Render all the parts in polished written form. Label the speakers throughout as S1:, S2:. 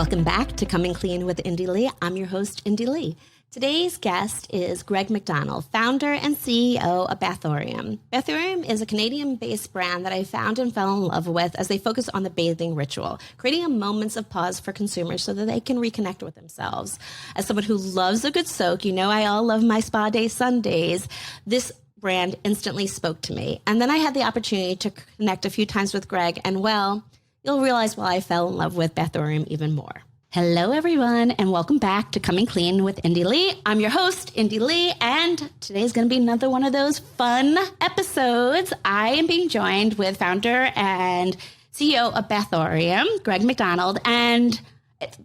S1: Welcome back to Coming Clean with Indy Lee. I'm your host, Indy Lee. Today's guest is Greg Macdonald, founder and CEO of Bathorium. Bathorium is a Canadian-based brand that I found and fell in love with as they focus on the bathing ritual, creating a moments of pause for consumers so that they can reconnect with themselves. As someone who loves a good soak, you know I all love my spa day Sundays. This brand instantly spoke to me. And then I had the opportunity to connect a few times with Greg, and well, you'll realize why I fell in love with Bathorium even more. Hello, everyone, and welcome back to Coming Clean with Indy Lee. I'm your host, Indy Lee, and today's going to be another one of those fun episodes. I am being joined with founder and CEO of Bathorium, Greg Macdonald. And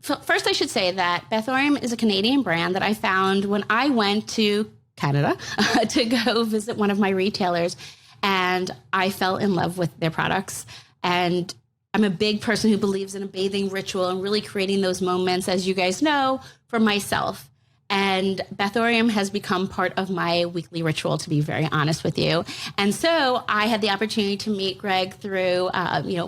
S1: first, I should say that Bathorium is a Canadian brand that I found when I went to Canada to go visit one of my retailers, and I fell in love with their products. And I'm a big person who believes in a bathing ritual and really creating those moments, as you guys know, for myself. And Bathorium has become part of my weekly ritual, to be very honest with you. And so I had the opportunity to meet Greg through,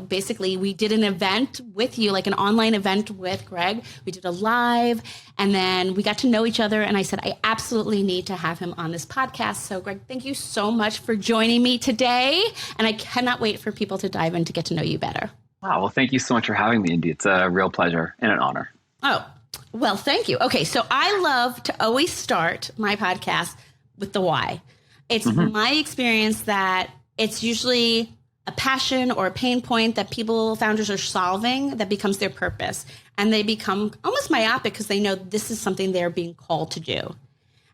S1: basically we did an event with you, like an online event with Greg. We did a live, and then we got to know each other. And I said, I absolutely need to have him on this podcast. So Greg, thank you so much for joining me today. And I cannot wait for people to dive in to get to know you better.
S2: Wow. Well, thank you so much for having me, Indy. It's a real pleasure and an honor.
S1: Oh, well, thank you. Okay. So I love to always start my podcast with the why. It's my experience that it's usually a passion or a pain point that founders are solving that becomes their purpose. And they become almost myopic because they know this is something they're being called to do.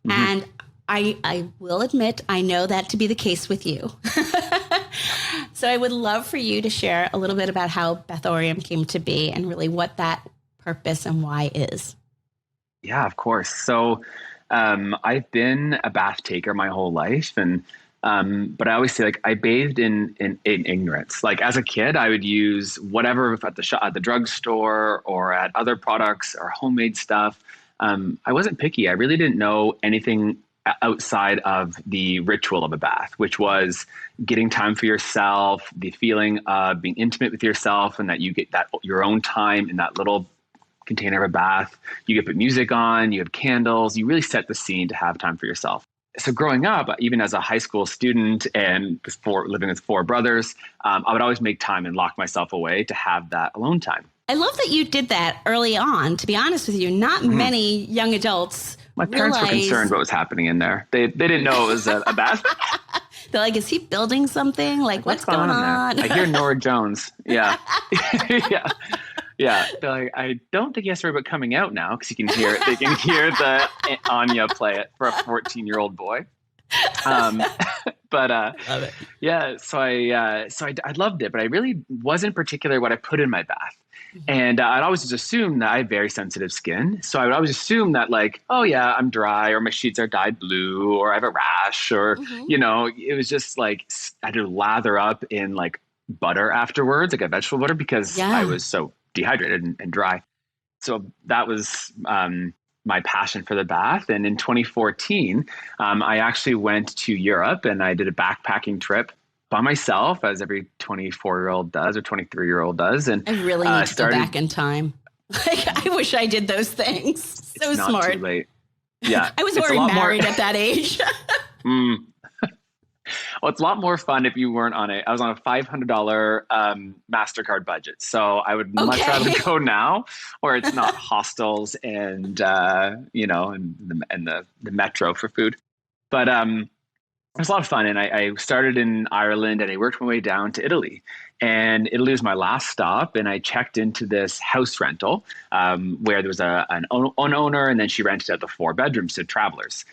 S1: And I will admit, I know that to be the case with you. So I would love for you to share a little bit about how Bathorium came to be and really what that purpose and why is.
S2: Yeah, of course. So I've been a bath taker my whole life. But I always say, like, I bathed in ignorance. Like, as a kid, I would use whatever at the drugstore or at other products or homemade stuff. I wasn't picky. I really didn't know anything outside of the ritual of a bath, which was getting time for yourself, the feeling of being intimate with yourself, and that you get that your own time in that little container of a bath. You get put music on, you have candles, you really set the scene to have time for yourself. So growing up, even as a high school student and living with four brothers, I would always make time and lock myself away to have that alone time.
S1: I love that you did that early on. To be honest with you, not many young adults
S2: My parents were concerned what was happening in there. They didn't know it was a bath.
S1: They're like, is he building something? Like, what's going on?
S2: I hear Nora Jones. Yeah. Yeah. Yeah. They're like, I don't think he has to worry about coming out now because they can hear the Anya play it for a 14-year-old boy. Love it. Yeah. So I loved it, but I really wasn't particular what I put in my bath. And I'd always just assume that I have very sensitive skin. So I would always assume that, like, oh yeah, I'm dry, or my sheets are dyed blue, or I have a rash, or, it was just like, I had to lather up in like butter afterwards, like a vegetable butter, because I was so dehydrated and dry. So that was my passion for the bath. And in 2014, I actually went to Europe and I did a backpacking trip by myself, as every 24-year-old does or 23-year-old does. And
S1: I really need to go back in time. Like, I wish I did those things. So
S2: it's not
S1: smart.
S2: Too late. Yeah.
S1: I was already married at that age.
S2: Well, it's a lot more fun if you weren't I was on a $500 MasterCard budget. So I would much rather go now where it's not hostels and, and the metro for food. But it was a lot of fun. And I started in Ireland and I worked my way down to Italy. And Italy was my last stop. And I checked into this house rental where there was an owner, and then she rented out the 4 bedrooms to travelers.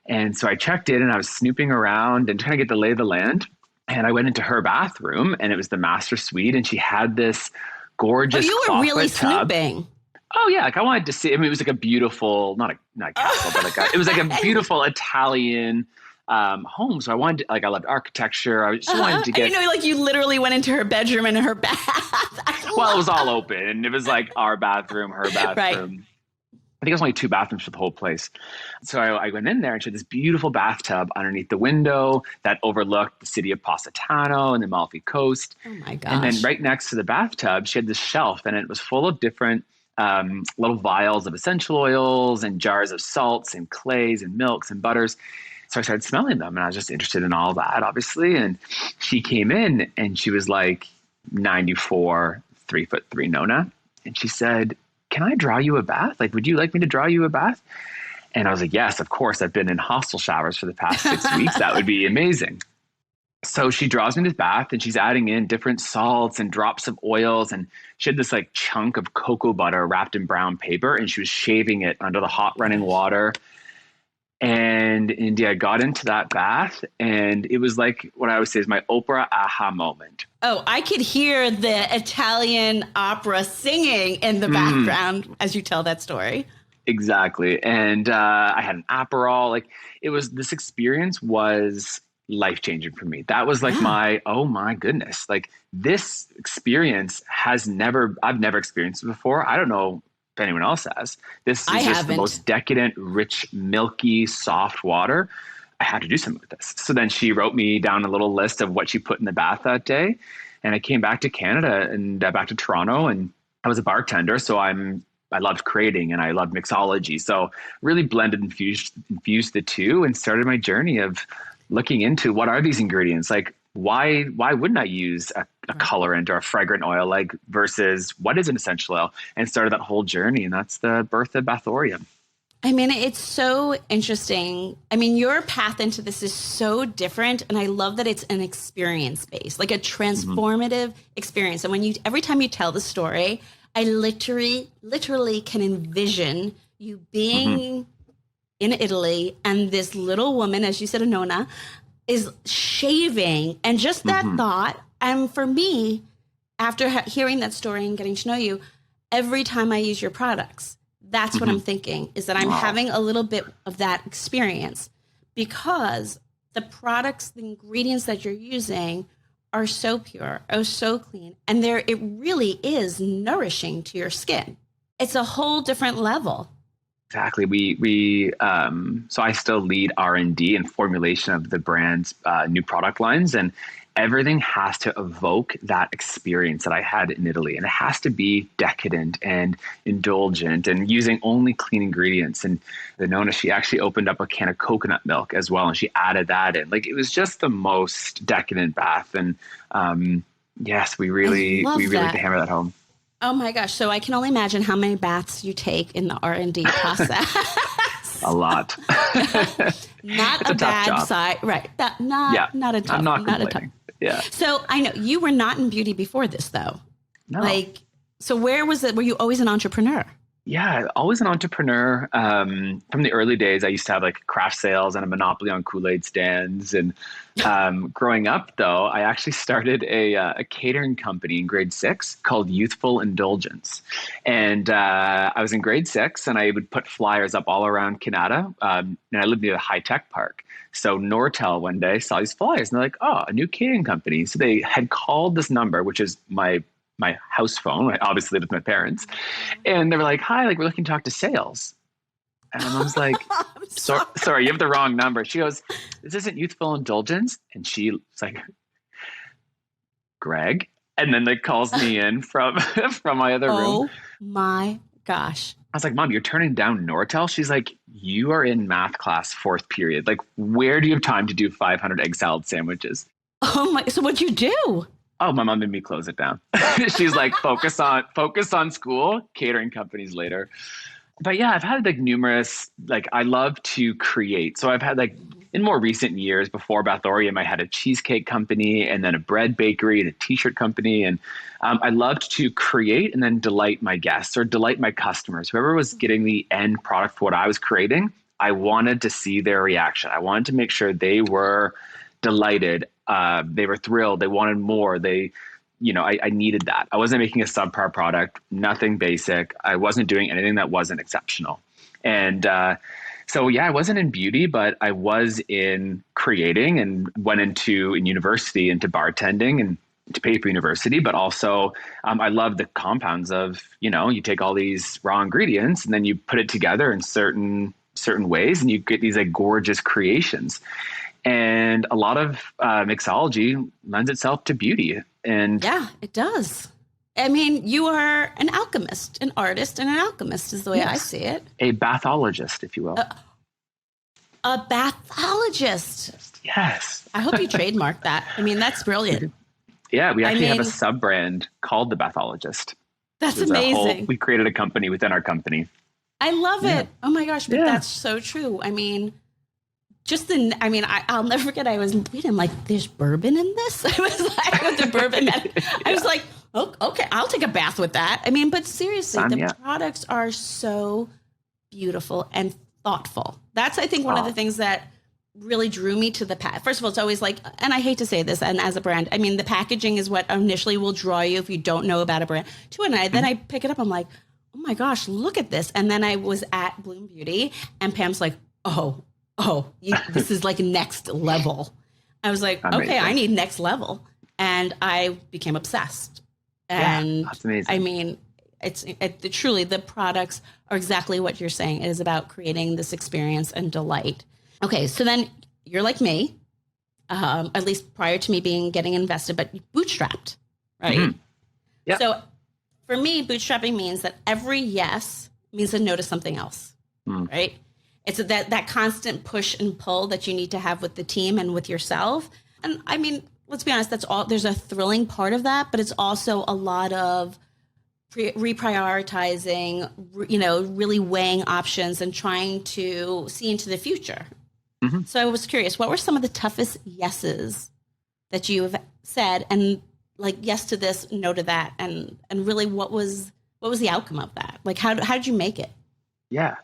S2: And so I checked in and I was snooping around and trying to get the lay of the land. And I went into her bathroom and it was the master suite. And she had this gorgeous
S1: you were really
S2: tub.
S1: snooping.
S2: Oh yeah, like I wanted to see. I mean, it was like a beautiful, not a castle, but it was like a beautiful Italian home. So I wanted to, I loved architecture. I just wanted to get.
S1: You literally went into her bedroom and her bath.
S2: Well, it was all open. It was like our bathroom, her bathroom.
S1: Right.
S2: I think it was only 2 bathrooms for the whole place. So I went in there and she had this beautiful bathtub underneath the window that overlooked the city of Positano and the Amalfi Coast.
S1: Oh my gosh.
S2: And then right next to the bathtub, she had this shelf and it was full of different little vials of essential oils and jars of salts and clays and milks and butters. So I started smelling them, and I was just interested in all that, obviously. And she came in, and she was like 94, 3'3" Nona. And she said, "Can I draw you a bath? Like, would you like me to draw you a bath?" And I was like, "Yes, of course. I've been in hostel showers for the past 6 weeks. That would be amazing." So she draws me this bath, and she's adding in different salts and drops of oils. And she had this like chunk of cocoa butter wrapped in brown paper, and she was shaving it under the hot running water. And India, I got into that bath, and it was like what I would say is my Oprah aha moment.
S1: Oh, I could hear the Italian opera singing in the background as you tell that story.
S2: Exactly. And I had an Aperol. Like, this experience was life-changing for me. That was like oh my goodness, like this experience I've never experienced it before. I don't know if anyone else has. This is just the most decadent, rich, milky, soft water. I had to do something with this. So then she wrote me down a little list of what she put in the bath that day. And I came back to Canada and back to Toronto, and I was a bartender. So I loved creating, and I loved mixology. So really blended and infused the two, and started my journey of looking into what are these ingredients? Like, why wouldn't I use a colorant or a fragrant oil, like, versus what is an essential oil? And started that whole journey. And that's the birth of Bathorium.
S1: I mean, it's so interesting. I mean, your path into this is so different. And I love that it's an experience based, like a transformative experience. And every time you tell the story, I literally can envision you being in Italy, and this little woman, as you said, a nonna, is shaving, and just that thought. And for me, after hearing that story and getting to know you, every time I use your products, that's what I'm thinking, is that I'm having a little bit of that experience, because the products, the ingredients that you're using are so pure, so clean, and it really is nourishing to your skin. It's a whole different level.
S2: Exactly. So I still lead R&D and formulation of the brand's new product lines, and everything has to evoke that experience that I had in Italy. And it has to be decadent and indulgent and using only clean ingredients. And the Nona, she actually opened up a can of coconut milk as well, and she added that in. Like, it was just the most decadent bath. And yes, we really like to hammer that home.
S1: Oh my gosh. So I can only imagine how many baths you take in the R&D process.
S2: A lot.
S1: Not a bad side. Right. Not a tough.
S2: Yeah.
S1: So I know you were not in beauty before this, though.
S2: No.
S1: So where was it? Were you always an entrepreneur?
S2: Yeah, always an entrepreneur. From the early days, I used to have like craft sales and a monopoly on Kool-Aid stands. And growing up, though, I actually started a catering company in grade 6 called Youthful Indulgence. And I was in grade 6, and I would put flyers up all around Canada. And I lived near the high-tech park. So Nortel one day saw these flyers, and they're like, "Oh, a new catering company." So they had called this number, which is my house phone. I obviously lived with my parents. And they were like, "Hi, like, we're looking to talk to sales." And I was like, sorry, you have the wrong number. She goes, "This isn't Youthful Indulgence." And she's like, "Greg." And then they calls me in from my other room.
S1: Oh my gosh.
S2: I was like, "Mom, you're turning down Nortel?" She's like, "You are in math class 4th period. Like, where do you have time to do 500 egg salad sandwiches?"
S1: Oh my, so what'd you do?
S2: Oh, my mom made me close it down. She's like, focus on school, catering companies later. But yeah, I've had like numerous, like, I love to create. So I've had like, in more recent years before Bathorium, I had a cheesecake company, and then a bread bakery, and a t-shirt company. And I loved to create and then delight my guests or delight my customers. Whoever was getting the end product for what I was creating, I wanted to see their reaction. I wanted to make sure they were delighted. They were thrilled. They wanted more. I needed that. I wasn't making a subpar product, nothing basic. I wasn't doing anything that wasn't exceptional. And so, yeah, I wasn't in beauty, but I was in creating, and went in university, into bartending and to pay for university. But also, I love the compounds of, you take all these raw ingredients and then you put it together in certain ways, and you get these like gorgeous creations. And a lot of mixology lends itself to beauty. And
S1: yeah, it does. I mean, you are an alchemist, an artist, and an alchemist is the way I see it.
S2: A bathologist, if you will.
S1: A bathologist.
S2: Yes.
S1: I hope you trademark that. I mean, that's brilliant.
S2: Yeah, we actually have a sub-brand called the Bathologist.
S1: That's amazing.
S2: We created a company within our company.
S1: I love it. Oh my gosh, but that's so true. I mean, I'll never forget. I was reading, I'm like, there's bourbon in this? I was like, with the bourbon. I was like, oh, okay, I'll take a bath with that. I mean, but seriously, the products are so beautiful and thoughtful. That's, I think, one of the things that really drew me to the pack. First of all, it's always like, and I hate to say this, and as a brand, I mean, the packaging is what initially will draw you if you don't know about a brand. Then I pick it up, I'm like, oh my gosh, look at this. And then I was at Bloom Beauty, and Pam's like, this is like next level. I was like, amazing. Okay, I need next level. And I became obsessed. And
S2: that's amazing.
S1: I mean, it's truly, the products are exactly what you're saying. It is about creating this experience and delight. Okay, so then you're like me, at least prior to me getting invested, but bootstrapped, right? Mm-hmm. Yeah. So for me, bootstrapping means that every yes means a no to something else, right? It's that constant push and pull that you need to have with the team and with yourself. And I mean, let's be honest, there's a thrilling part of that, but it's also a lot of reprioritizing, really weighing options and trying to see into the future. Mm-hmm. So I was curious, what were some of the toughest yeses that you have said, and like yes to this, no to that, and really what was the outcome of that? Like how did you make it?
S2: Yeah.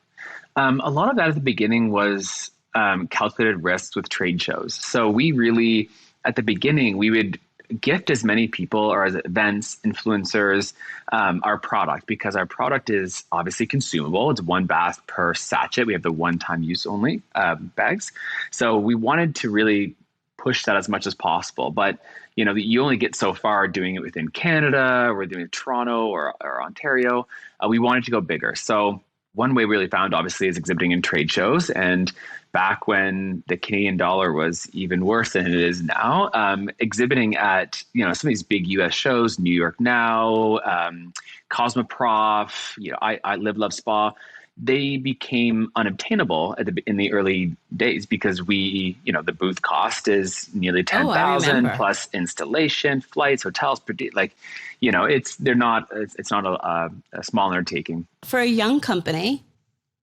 S2: A lot of that at the beginning was calculated risks with trade shows. So we really, at the beginning, we would gift as many people or as events, influencers, our product, because our product is obviously consumable. It's one bath per sachet. We have the one-time use only bags. So we wanted to really push that as much as possible. But, you only get so far doing it within Canada or doing it Toronto or Ontario. We wanted to go bigger. So one way we really found, obviously, is exhibiting in trade shows. And back when the Canadian dollar was even worse than it is now, exhibiting at, some of these big US shows, New York Now, Cosmoprof, I Live, Love, Spa, they became unobtainable in the early days because the booth cost is nearly 10,000 plus installation, flights, hotels per day. It's not a small undertaking.
S1: For a young company,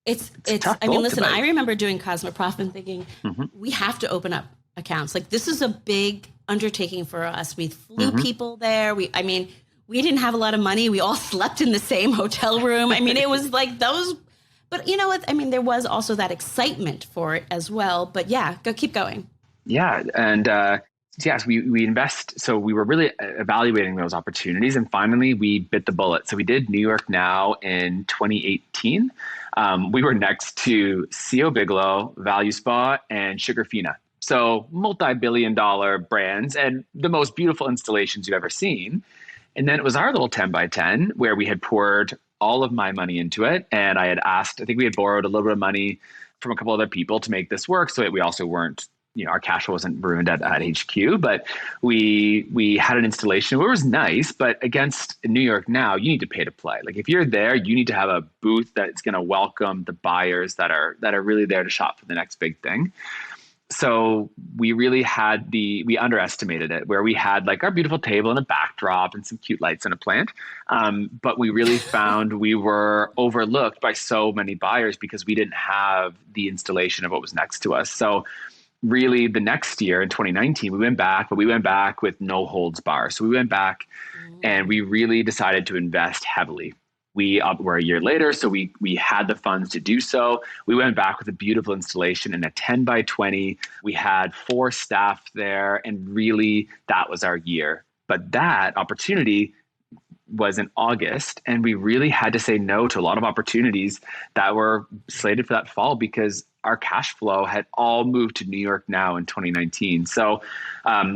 S1: it's I mean, listen, I remember doing Cosmoprof and thinking, we have to open up accounts. Like, this is a big undertaking for us. We flew people there. We didn't have a lot of money. We all slept in the same hotel room. I mean, it was like those, but you know what? I mean, there was also that excitement for it as well, but keep going. Yeah.
S2: And, yes, we invest. So we were really evaluating those opportunities, and finally we bit the bullet. So we did New York Now in 2018. We were next to CO Bigelow, Value Spa, and Sugarfina. So multi-billion-dollar brands and the most beautiful installations you've ever seen. And then it was our little 10 by 10 where we had poured all of my money into it. And I had asked, I think we had borrowed a little bit of money from a couple other people to make this work. So we also weren't, our cash flow wasn't ruined at HQ, but we had an installation where it was nice, but against New York Now, you need to pay to play. Like, if you're there, you need to have a booth that's going to welcome the buyers that are really there to shop for the next big thing. So we really we underestimated it, where we had like our beautiful table and a backdrop and some cute lights and a plant. But we really found we were overlooked by so many buyers because we didn't have the installation of what was next to us. So really the next year in 2019, we went back with no holds bar. So we went back and we really decided to invest heavily. We were a year later, so we had the funds to do so. We went back with a beautiful installation in a 10 by 20. We had 4 staff there, and really that was our year. But that opportunity was in August, and we really had to say no to a lot of opportunities that were slated for that fall because our cash flow had all moved to New York Now in 2019. So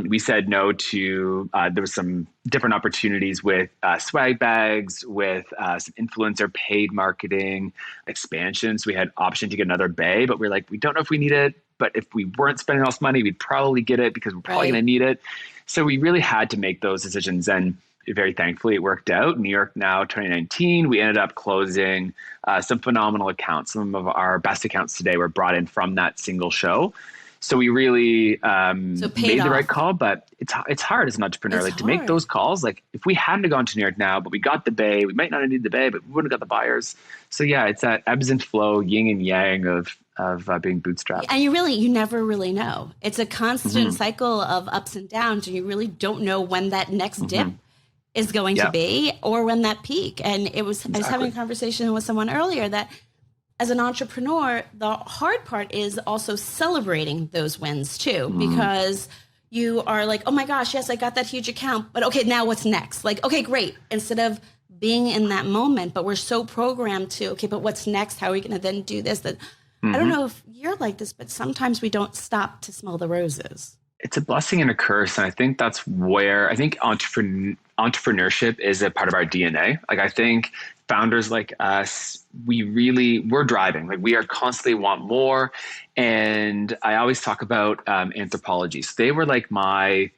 S2: we said no to, there was some different opportunities with swag bags, with some influencer paid marketing expansions. We had option to get another bay, but we're like, we don't know if we need it. But if we weren't spending all this money, we'd probably get it because we're probably going to need it. So we really had to make those decisions. And very thankfully it worked out. New York Now 2019, we ended up closing some phenomenal accounts. Some of our best accounts today were brought in from that single show. So we really made the right call, but it's hard as an entrepreneur, to make those calls. Like if we hadn't gone to New York Now, but we got the Bay, we might not have needed the Bay, but we wouldn't have got the buyers. So yeah, it's that ebbs and flow, yin and yang of being bootstrapped.
S1: And you never really know. It's a constant cycle of ups and downs, and you really don't know when that next dip is going to be, or when that peak. And I was having a conversation with someone earlier that as an entrepreneur, the hard part is also celebrating those wins too, because you are like, oh my gosh, yes, I got that huge account, but okay, now what's next? Like, okay, great. Instead of being in that moment, but we're so programmed to, okay, but what's next? How are we going to then do this? That I don't know if you're like this, but sometimes we don't stop to smell the roses.
S2: It's a blessing and a curse. And I think that's where I think entrepreneurship is a part of our DNA. Like I think founders like us, we're driving. Like we are constantly want more. And I always talk about anthropology. So they were like my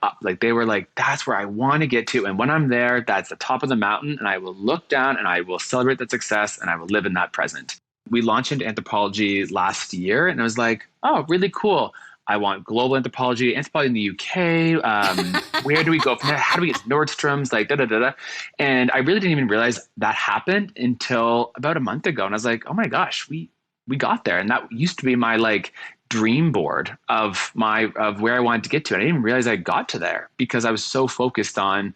S2: up, like they were like, that's where I want to get to. And when I'm there, that's the top of the mountain. And I will look down and I will celebrate that success and I will live in that present. We launched into anthropology last year and I was like, oh, really cool. I want global anthropology in the UK. Where do we go from there? How do we get to Nordstrom's? Like, da, da, da, da. And I really didn't even realize that happened until about a month ago. And I was like, oh my gosh, we got there. And that used to be my like dream board of where I wanted to get to. And I didn't even realize I got to there because I was so focused on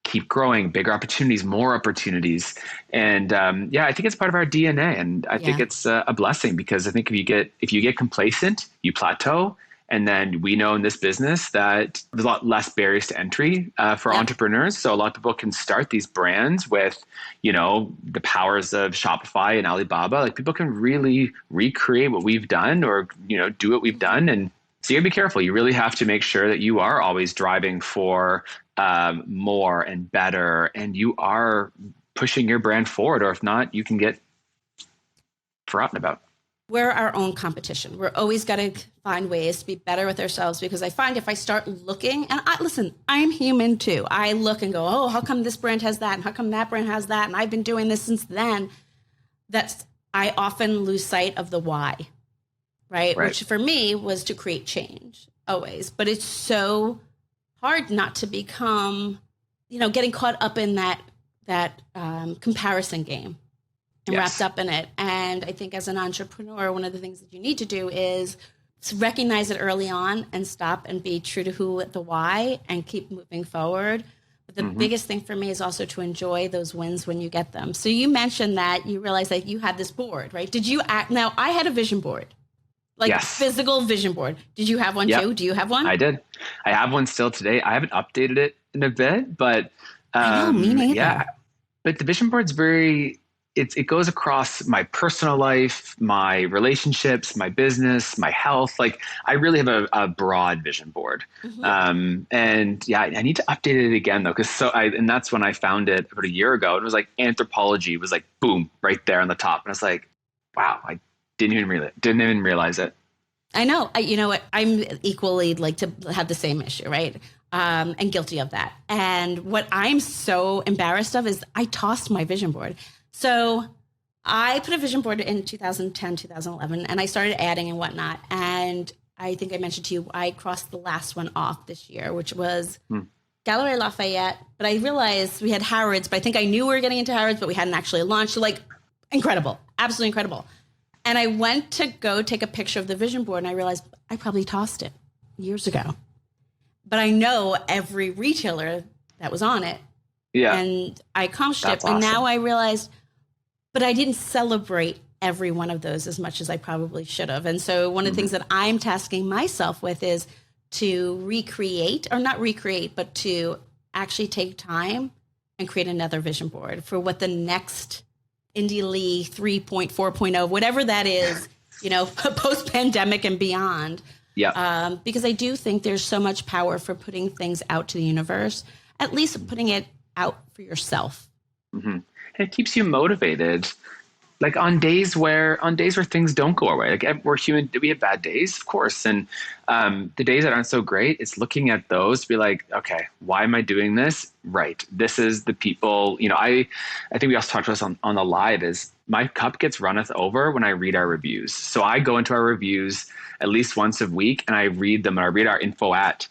S2: keep growing, bigger opportunities, more opportunities. And I think it's part of our DNA. And I think it's a blessing because I think if you get complacent, you plateau. And then we know in this business that there's a lot less barriers to entry for entrepreneurs. So a lot of people can start these brands with, the powers of Shopify and Alibaba. Like people can really recreate what we've done or, do what we've done. And so you gotta be careful. You really have to make sure that you are always driving for more and better, and you are pushing your brand forward, or if not, you can get forgotten about.
S1: We're our own competition. We're always got to find ways to be better with ourselves because I find if I start looking, and I'm human too. I look and go, oh, how come this brand has that? And how come that brand has that? And I've been doing this since then. I often lose sight of the why, right? Which for me was to create change always. But it's so hard not to become, getting caught up in that comparison game and wrapped up in it. And I think as an entrepreneur, one of the things that you need to do is recognize it early on and stop and be true to the why and keep moving forward. But the biggest thing for me is also to enjoy those wins when you get them. So you mentioned that you realized that you had this board, right? Now I had a vision board. Physical vision board. Did you have one too? Do you have one?
S2: I did. I have one still today. I haven't updated it in a bit, but
S1: I know, me neither.
S2: Yeah. But the vision board's it goes across my personal life, my relationships, my business, my health. Like I really have a broad vision board. I need to update it again though. And that's when I found it about a year ago. It was like anthropology was like, boom, right there on the top. And I was like, wow, I didn't even realize it.
S1: I know. You know what? I'm equally like to have the same issue, right? And guilty of that. And what I'm so embarrassed of is I tossed my vision board. So I put a vision board in 2010, 2011, and I started adding and whatnot. And I think I mentioned to you, I crossed the last one off this year, which was Galerie Lafayette. But I realized we had Harrods, but I think I knew we were getting into Harrods, but we hadn't actually launched. So incredible, absolutely incredible. And I went to go take a picture of the vision board and I realized I probably tossed it years ago. But I know every retailer that was on it. Yeah. And I accomplished it. Awesome. And now I realized, but I didn't celebrate every one of those as much as I probably should have. And so one of the things that I'm tasking myself with is to not recreate, but to actually take time and create another vision board for what the next Indie Lee 3.4.0, whatever that is, post-pandemic and beyond. Yeah. Because I do think there's so much power for putting things out to the universe, at least putting it out for yourself.
S2: And it keeps you motivated. like on days where things don't go our way, like we're human, we have bad days, of course. And the days that aren't so great, it's looking at those to be like, okay, why am I doing this? Right. This is the people, I think we also talked about this on the live, is my cup gets runneth over when I read our reviews. So I go into our reviews at least once a week and I read them, and I read our info at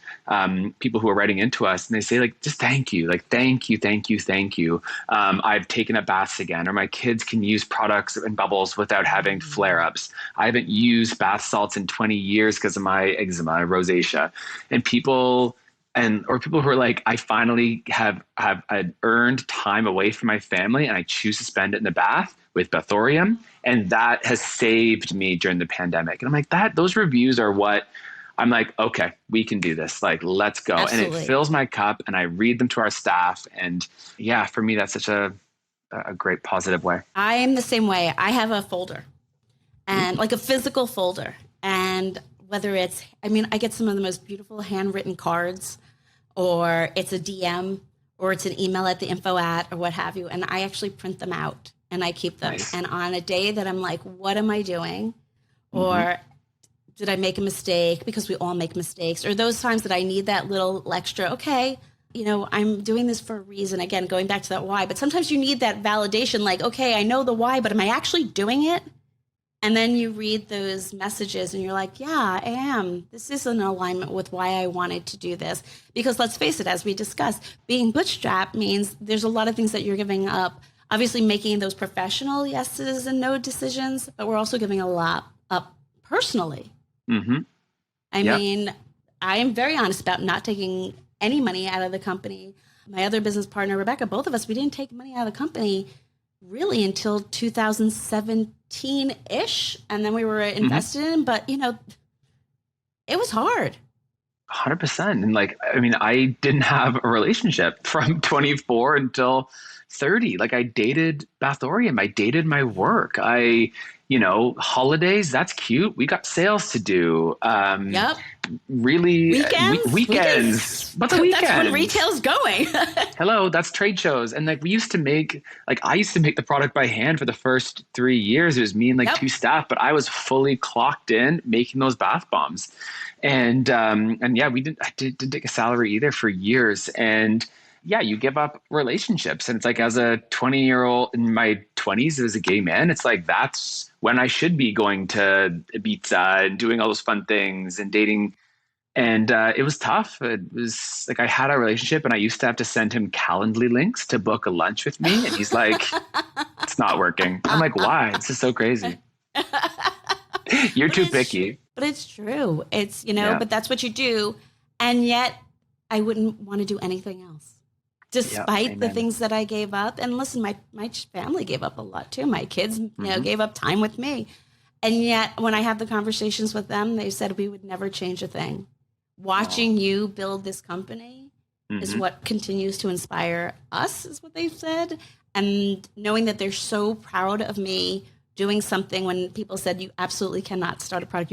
S2: people who are writing into us, and they say like, just thank you, like, thank you, thank you, thank you. I've taken up baths again, or my kids can use products and bubbles without having flare-ups. I haven't used bath salts in 20 years because of my eczema, rosacea. And people who are like, I finally have earned time away from my family and I choose to spend it in the bath with Bathorium. And that has saved me during the pandemic. And I'm like, those reviews are what I'm like, okay, we can do this. Like, let's go.
S1: Absolutely.
S2: And it fills my cup, and I read them to our staff. And yeah, for me, that's such a great positive way.
S1: I am the same way. I have a folder, and like a physical folder. And whether it's, I get some of the most beautiful handwritten cards, or it's a DM, or it's an email at the info at, or what have you. And I actually print them out and I keep them. Nice. And on a day that I'm like, what am I doing? Or did I make a mistake? Because we all make mistakes. Or those times that I need that little extra, okay, I'm doing this for a reason. Again, going back to that why. But sometimes you need that validation, like, okay, I know the why, but am I actually doing it? And then you read those messages and you're like, yeah, I am. This is in alignment with why I wanted to do this. Because let's face it, as we discussed, being bootstrapped means there's a lot of things that you're giving up. Obviously making those professional yeses and no decisions, but we're also giving a lot up personally. I mean, I am very honest about not taking any money out of the company. My other business partner, Rebecca, both of us, we didn't take money out of the company really until 2017-ish. And then we were invested in, but it was hard.
S2: 100%. And like, I didn't have a relationship from 24 until 30. Like, I dated Bathorium. I dated my work. Holidays, that's cute. We got sales to do. Really, weekends. But the weekends.
S1: That's when retail's going.
S2: Hello, that's trade shows. And like, I used to make the product by hand for the first 3 years. It was me and two staff, but I was fully clocked in making those bath bombs. And yeah, I didn't take a salary either for years. And yeah, you give up relationships. And it's like, as a 20-year-old in my 20s as a gay man, it's like, that's when I should be going to Ibiza and doing all those fun things and dating. And it was tough. It was like, I had a relationship and I used to have to send him Calendly links to book a lunch with me. And he's like, it's not working. I'm like, why? This is so crazy. You're too picky.
S1: But it's true. It's, but that's what you do. And yet I wouldn't want to do anything else. Despite the things that I gave up. And listen, my family gave up a lot too. My kids, gave up time with me. And yet when I have the conversations with them, they said we would never change a thing. Watching you build this company is what continues to inspire us, is what they've said. And knowing that they're so proud of me doing something when people said you absolutely cannot start a product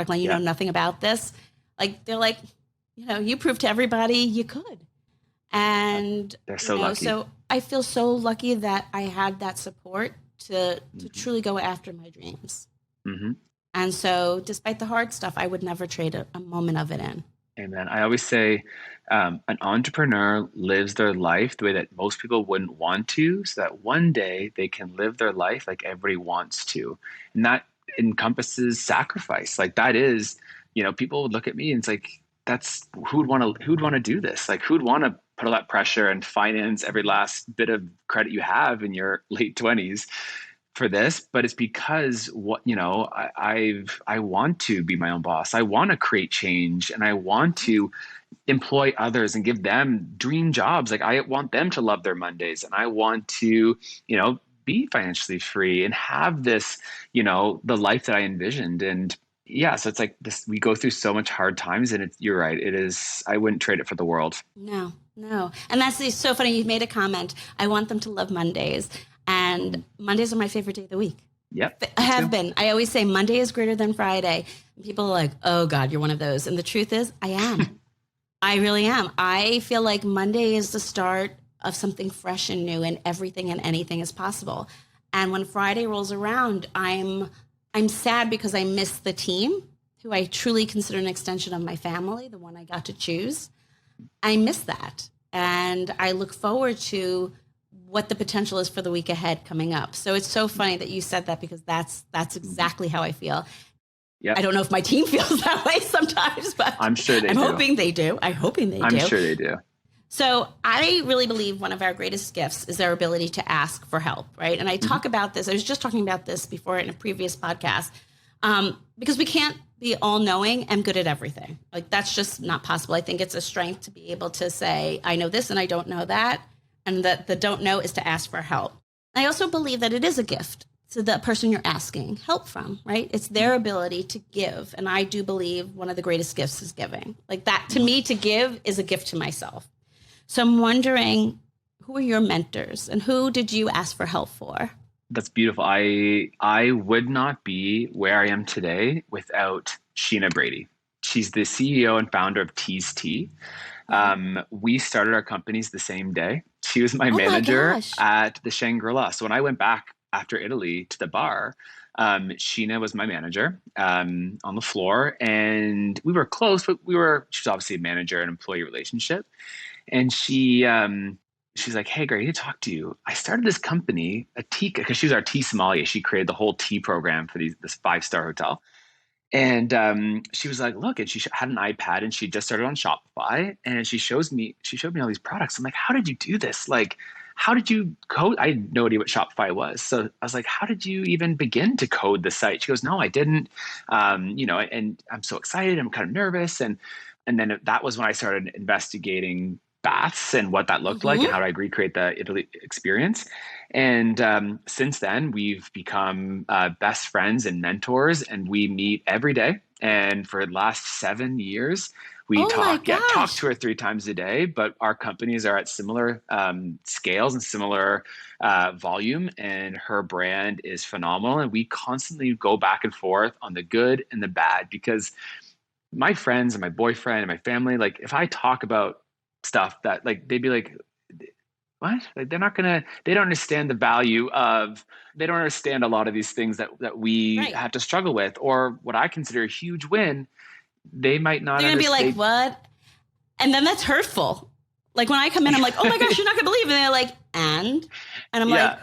S1: line, you know nothing about this. Like, they're like, you proved to everybody you could. And
S2: they're so lucky.
S1: So I feel so lucky that I had that support to truly go after my dreams. And so despite the hard stuff, I would never trade a moment of it in.
S2: Amen. I always say an entrepreneur lives their life the way that most people wouldn't want to, so that one day they can live their life like everybody wants to. And that encompasses sacrifice. Like, that is, people would look at me and it's like, that's who'd want to do this? Like, who'd want to put all that pressure and finance every last bit of credit you have in your late 20s for this? But it's because I want to be my own boss. I want to create change, and I want to employ others and give them dream jobs. Like, I want them to love their Mondays, and I want to, be financially free and have this, the life that I envisioned. And yeah, so it's like this, we go through so much hard times, and you're right. It is, I wouldn't trade it for the world.
S1: No. And that's so funny. You made a comment. I want them to love Mondays, and Mondays are my favorite day of the week.
S2: Yep.
S1: I have been. I always say Monday is greater than Friday. And people are like, oh God, you're one of those. And the truth is, I am. I really am. I feel like Monday is the start of something fresh and new, and everything and anything is possible. And when Friday rolls around, I'm sad because I miss the team, who I truly consider an extension of my family, the one I got to choose. I miss that. And I look forward to what the potential is for the week ahead coming up. So it's so funny that you said that, because that's exactly how I feel.
S2: Yep.
S1: I don't know if my team feels that way sometimes, but
S2: I'm sure they do.
S1: Hoping they do. I'm
S2: sure they do.
S1: So I really believe one of our greatest gifts is our ability to ask for help, right? And I talk about this. I was just talking about this before in a previous podcast, because we can't be all-knowing and good at everything. Like, that's just not possible. I think it's a strength to be able to say, I know this and I don't know that. And that the don't know is to ask for help. I also believe that it is a gift to the person you're asking help from, right? It's their ability to give. And I do believe one of the greatest gifts is giving. Like, that, to me, to give is a gift to myself. So I'm wondering, who are your mentors and who did you ask for help for?
S2: That's beautiful. I would not be where I am today without Sheena Brady. She's the CEO and founder of Tease Tea. We started our companies the same day. She was my manager at the Shangri-La. So when I went back after Italy to the bar, Sheena was my manager on the floor, and we were close, but she was obviously a manager and employee relationship. And she's like, hey, Greg, I need to talk to you. I started this company, a tea, because she was our tea sommelier. She created the whole tea program for this 5-star hotel. And she was like, look, and she had an iPad and she just started on Shopify, and she showed me all these products. I'm like, how did you do this? Like, how did you code? I had no idea what Shopify was. So I was like, how did you even begin to code the site? She goes, no, I didn't. And I'm so excited. I'm kind of nervous. And then that was when I started investigating baths and what that looked like and how to recreate the Italy experience. And since then, we've become best friends and mentors, and we meet every day. And for the last 7 years, we talk 2 or 3 times a day, but our companies are at similar scales and similar volume, and her brand is phenomenal. And we constantly go back and forth on the good and the bad, because my friends and my boyfriend and my family, like, if I talk about stuff that, like, they'd be like, what? Like, they don't understand the value of, they don't understand a lot of these things that we have to struggle with, or what I consider a huge win. They might not
S1: They're
S2: understand.
S1: They're going to be like, what? And then that's hurtful. Like, when I come in, I'm like, oh my gosh, you're not going to believe it. And they're like, and I'm like,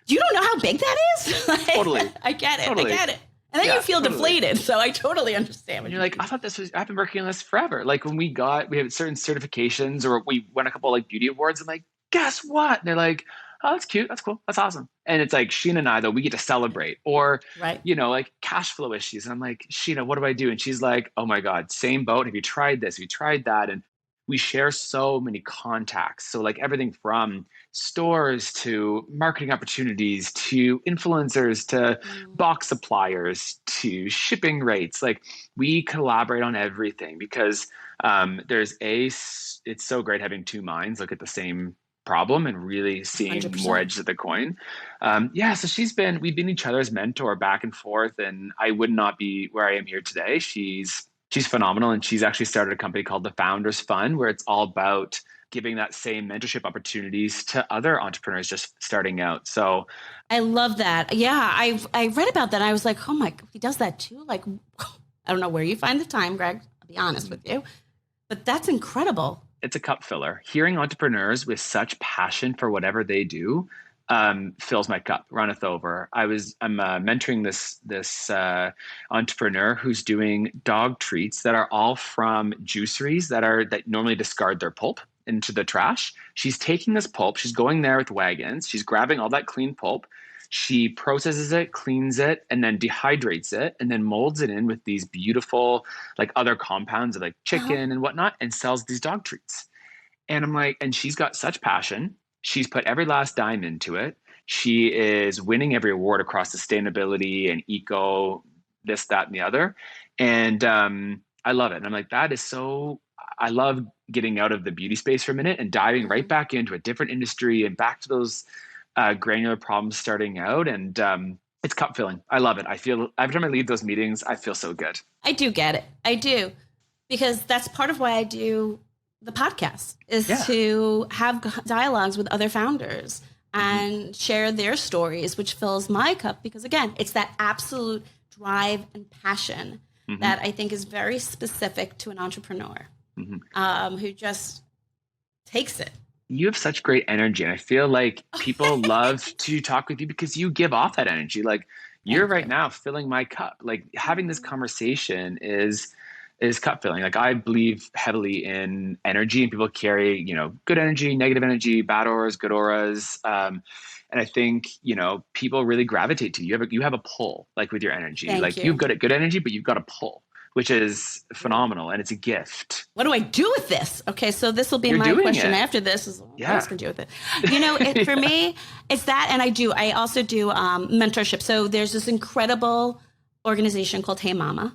S1: you don't know how big that is? Like,
S2: totally.
S1: I get it. And then you feel deflated. So I totally understand.
S2: And you're like, I've been working on this forever. Like, when we have certain certifications, or we won a couple like beauty awards, I'm like, guess what? And they're like, oh, that's cute. That's cool. That's awesome. And it's like, Sheena and I, though, we get to celebrate. Or, like cash flow issues. And I'm like, Sheena, what do I do? And she's like, oh my God, same boat. Have you tried this? Have you tried that? And we share so many contacts. So, like, everything from stores to marketing opportunities to influencers to box suppliers to shipping rates. Like, we collaborate on everything, because it's so great having 2 minds look at the same problem and really seeing 100%. More edges of the coin. So we've been each other's mentor back and forth, and I would not be where I am here today. She's phenomenal, and she's actually started a company called the Founders Fund, where it's all about giving that same mentorship opportunities to other entrepreneurs just starting out. So
S1: I love that. Yeah, I read about that. I was like, oh my, he does that too? Like, I don't know where you find the time, Greg, I'll be honest with you, but that's incredible.
S2: It's a cup filler. Hearing entrepreneurs with such passion for whatever they do fills my cup, runneth over. I'm mentoring this entrepreneur who's doing dog treats that are all from juiceries that normally discard their pulp into the trash. She's taking this pulp, she's going there with wagons, she's grabbing all that clean pulp, she processes it, cleans it, and then dehydrates it, and then molds it in with these beautiful, like, other compounds of like chicken and whatnot, and sells these dog treats. And I'm like, and she's got such passion. She's put every last dime into it. She is winning every award across sustainability and eco, this, that, and the other. And I love it. And I'm like, I love getting out of the beauty space for a minute and diving right back into a different industry and back to those granular problems starting out. And it's cup filling. I love it. I feel every time I leave those meetings, I feel so good.
S1: I do get it. I do. Because that's part of why I do the podcast, is to have dialogues with other founders. and share their stories, which fills my cup because, again, it's that absolute drive and passion that I think is very specific to an entrepreneur who just takes it.
S2: You have such great energy, and I feel like people love to talk with you because you give off that energy. Like you're right now filling my cup. Like having this conversation is cup filling. Like I believe heavily in energy, and people carry, good energy, negative energy, bad auras, good auras. And I think, people really gravitate to you. You have a pull, like with your energy.
S1: Thank you.
S2: You've got good energy, but you've got a pull, which is phenomenal, and it's a gift.
S1: What do I do with this? Okay, so this will be my question after this. Is what else can I do with it? For me, it's that, and I also do mentorship. So there's this incredible organization called Hey Mama,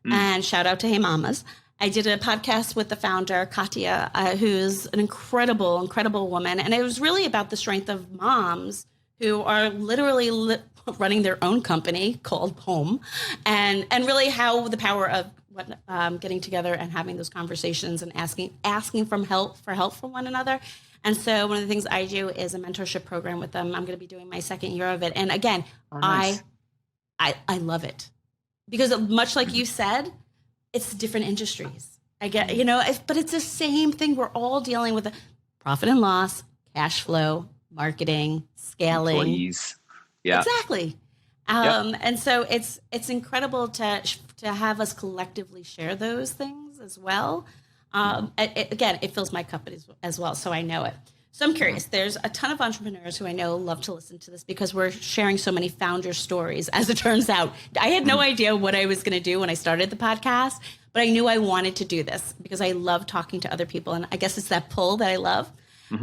S1: and shout out to Hey Mamas. I did a podcast with the founder, Katya, who's an incredible, incredible woman. And it was really about the strength of moms who are literally running their own company called Home, and really how the power of getting together and having those conversations and asking for help from one another. And so one of the things I do is a mentorship program with them. I'm going to be doing my second year of it. And again, nice. I love it because much like you said, it's different industries. I get, but it's the same thing. We're all dealing with the profit and loss, cash flow, marketing, scaling.
S2: Employees. Yeah.
S1: Exactly. And so it's incredible to have us collectively share those things as well. It fills my cup as well, so I know it. So I'm curious, there's a ton of entrepreneurs who I know love to listen to this because we're sharing so many founder stories. As it turns out, I had no idea what I was going to do when I started the podcast, but I knew I wanted to do this because I love talking to other people. And I guess it's that pull that I love.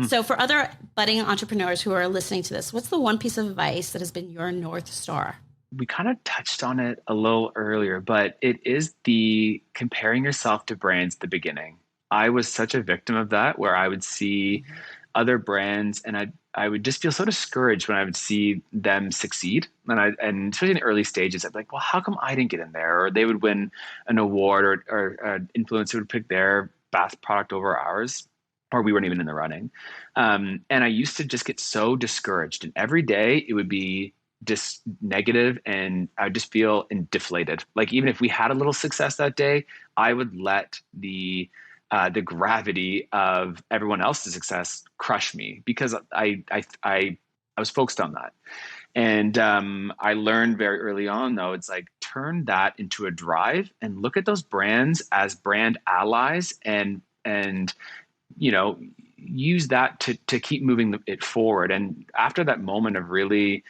S1: So for other budding entrepreneurs who are listening to this, what's the one piece of advice that has been your North Star?
S2: We kind of touched on it a little earlier, but it is the comparing yourself to brands at the beginning. I was such a victim of that, where I would see other brands and I would just feel so discouraged when I would see them succeed. And especially in the early stages, I'd be like, well, how come I didn't get in there? Or they would win an award or an influencer would pick their bath product over ours, or we weren't even in the running. And I used to just get so discouraged. And every day it would be just negative, and I would just feel deflated. Like even if we had a little success that day, I would let the gravity of everyone else's success crush me because I was focused on that. And I learned very early on, though, it's like turn that into a drive and look at those brands as brand allies and use that to keep moving it forward. And after that moment of really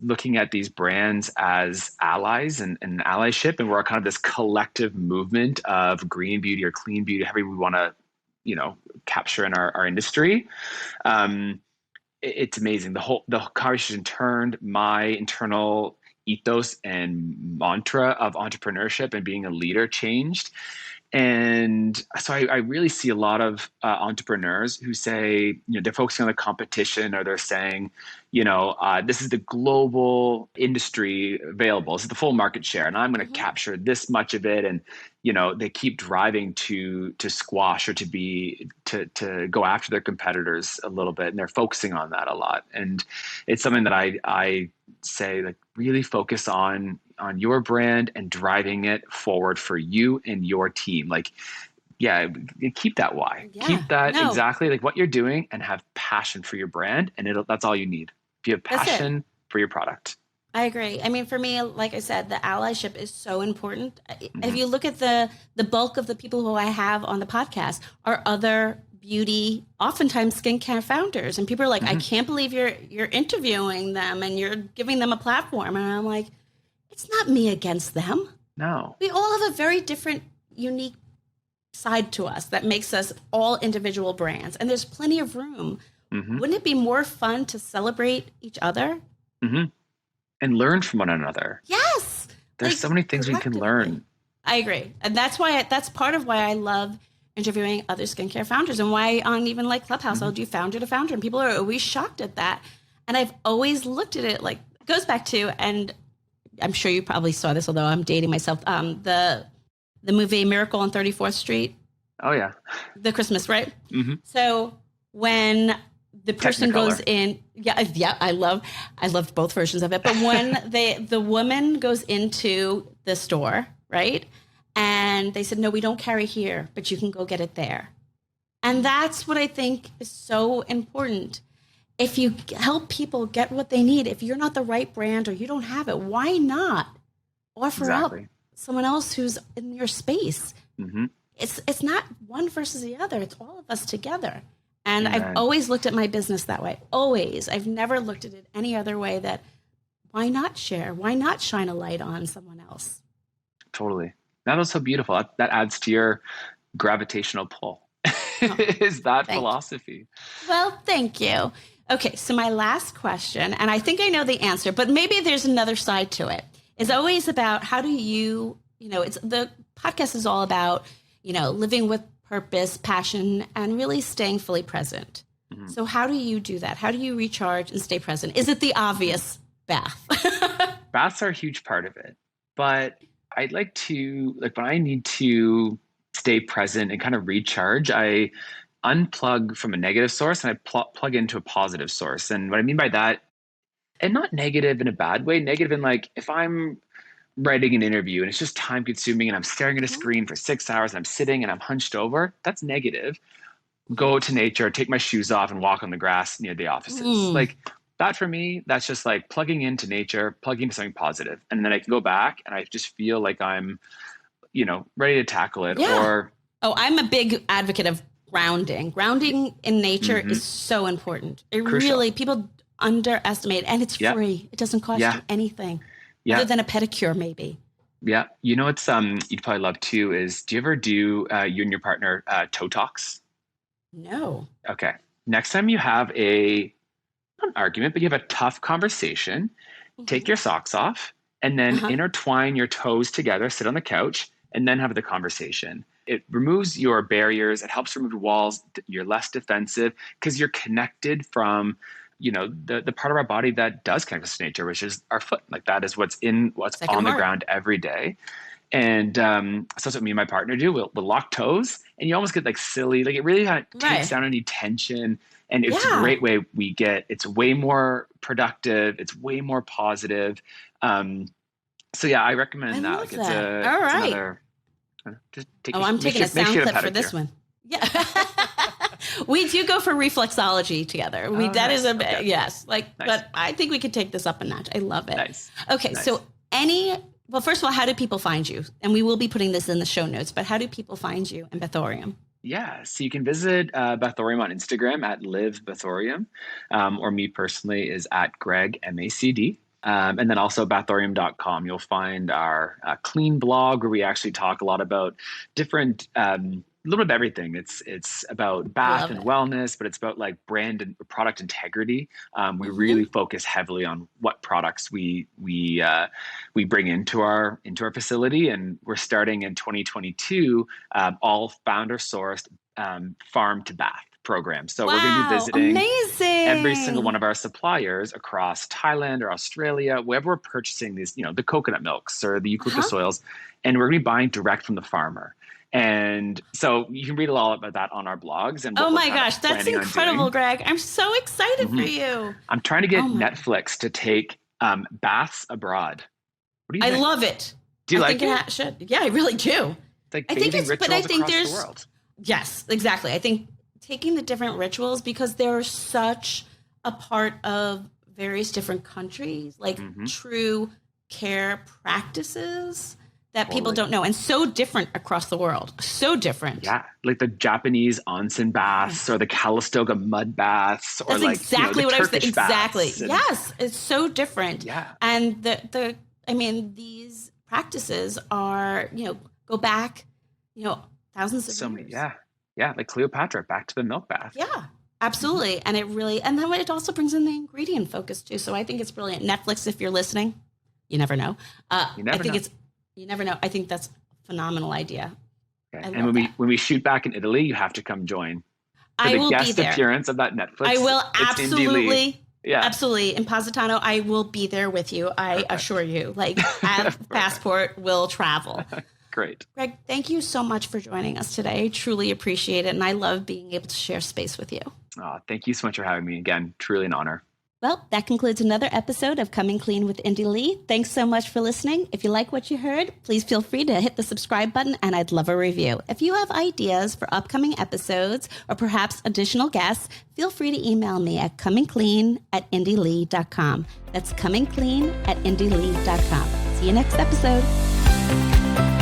S2: looking at these brands as allies and allyship, and we're kind of this collective movement of green beauty or clean beauty, however we want to, capture in our industry. It's amazing. The conversation turned my internal ethos and mantra of entrepreneurship and being a leader changed. And so I really see a lot of entrepreneurs who say, they're focusing on the competition, or they're saying, this is the global industry available. This is the full market share, and I'm going to capture this much of it. And, they keep driving to squash or to go after their competitors a little bit. And they're focusing on that a lot. And it's something that I say, like, really focus on your brand and driving it forward for you and your team. Like, keep that why. Keep that exactly like what you're doing, and have passion for your brand. And that's all you need. If you have passion for your product.
S1: I agree. I mean, for me, like I said, the allyship is so important. If you look at the bulk of the people who I have on the podcast are other beauty, oftentimes skincare founders. And people are like, I can't believe you're interviewing them and you're giving them a platform. And I'm like, it's not me against them.
S2: No.
S1: We all have a very different, unique side to us that makes us all individual brands. And there's plenty of room. Wouldn't it be more fun to celebrate each other?
S2: And learn from one another.
S1: Yes.
S2: There's so many things we can learn.
S1: I agree. And that's part of why I love interviewing other skincare founders, and why on even like Clubhouse, I'll do founder to founder, and people are always shocked at that. And I've always looked at it like, it goes back to, and I'm sure you probably saw this, although I'm dating myself, the movie Miracle on 34th Street.
S2: Oh, yeah.
S1: The Christmas, right? So when the person goes in. Yeah. I loved both versions of it. But when the woman goes into the store, right? And they said, no, we don't carry here, but you can go get it there. And that's what I think is so important. If you help people get what they need, if you're not the right brand or you don't have it, why not offer up someone else who's in your space?
S2: Mm-hmm.
S1: It's not one versus the other. It's all of us together. And I've always looked at my business that way. Always. I've never looked at it any other way. That why not share? Why not shine a light on someone else?
S2: Totally. That was so beautiful. That adds to your gravitational pull. Is that philosophy?
S1: Well, thank you. Okay, so my last question, and I think I know the answer, but maybe there's another side to it, is always about how do it's the podcast is all about, living with purpose, passion, and really staying fully present. Mm-hmm. So how do you do that? How do you recharge and stay present? Is it the obvious bath?
S2: Baths are a huge part of it, but I'd like to, when I need to stay present and kind of recharge, I unplug from a negative source and I plug into a positive source. And what I mean by that, and not negative in a bad way, negative in if I'm writing an interview and it's just time consuming and I'm staring at a screen for 6 hours and I'm sitting and I'm hunched over, that's negative. Go to nature, take my shoes off and walk on the grass near the offices. That for me, that's just plugging into nature, plugging into something positive. And then I can go back and I just feel like I'm, ready to tackle it.
S1: Yeah. I'm a big advocate of grounding. Grounding in nature is so important. It
S2: Crucial.
S1: Really, people underestimate, and it's free. It doesn't cost you anything other than a pedicure, maybe.
S2: Yeah. What's you'd probably love too is, do you ever do you and your partner toe talks?
S1: No.
S2: Okay. Next time you have not an argument, but you have a tough conversation, take your socks off and then intertwine your toes together, sit on the couch, and then have the conversation. It removes your barriers. It helps remove walls. You're less defensive because you're connected from, the part of our body that does connect us to nature, which is our foot. That is what's on the ground every day. And so that's what me and my partner do. We'll lock toes, and you almost get silly. It really kind of takes down any tension. And it's a great way it's way more productive. It's way more positive. So I recommend that.
S1: Love that. All right. I'm taking a sound clip for this one. Yeah. We do go for reflexology together. That is yes. Nice. But I think we could take this up a notch. I love it.
S2: Nice.
S1: Okay. Nice. So well, first of all, how do people find you? And we will be putting this in the show notes, but how do people find you in Bathorium?
S2: Yeah, so you can visit Bathorium on Instagram at Live Bathorium, or me personally is at Greg Macd. And then also bathorium.com, you'll find our clean blog where we actually talk a lot about different, a little bit of everything. It's about bath and wellness, but it's about brand and product integrity. We really focus heavily on what products we bring into our facility, and we're starting in 2022 all founder sourced farm to bath program. So we're going to be visiting every single one of our suppliers across Thailand or Australia, wherever we're purchasing these, the coconut milks or the eucalyptus oils, and we're going to be buying direct from the farmer. And so you can read a lot about that on our blogs. And
S1: oh my gosh, that's incredible, Greg. I'm so excited for you.
S2: I'm trying to get Netflix to take baths abroad. What do you think?
S1: I love it.
S2: Do you like it?
S1: It should. Yeah, I really do.
S2: It's bathing rituals across the world.
S1: Yes, exactly. I think taking the different rituals, because they're such a part of various different countries, true care practices that people don't know, and so different across the world. So different.
S2: Yeah, the Japanese onsen baths or the Calistoga mud baths, or
S1: that's exactly what
S2: Turkish
S1: I was exactly. Yes, it's so different.
S2: Yeah,
S1: and these practices are go back thousands of years.
S2: Yeah, like Cleopatra, back to the milk bath.
S1: Yeah, absolutely. And and then it also brings in the ingredient focus too. So I think it's brilliant. Netflix, if you're listening, you never know. You never know. I think that's a phenomenal idea.
S2: Okay. And when we shoot back in Italy, you have to come join for
S1: the
S2: guest appearance of that Netflix.
S1: I will absolutely.
S2: Yeah.
S1: Absolutely. In Positano, I will be there with you. I assure you. Have passport, will travel.
S2: Great.
S1: Greg, thank you so much for joining us today. I truly appreciate it. And I love being able to share space with you.
S2: Oh, thank you so much for having me again. Truly an honor.
S1: Well, that concludes another episode of Coming Clean with Indy Lee. Thanks so much for listening. If you like what you heard, please feel free to hit the subscribe button, and I'd love a review. If you have ideas for upcoming episodes or perhaps additional guests, feel free to email me at comingclean@indylee.com. That's comingclean@indylee.com. See you next episode.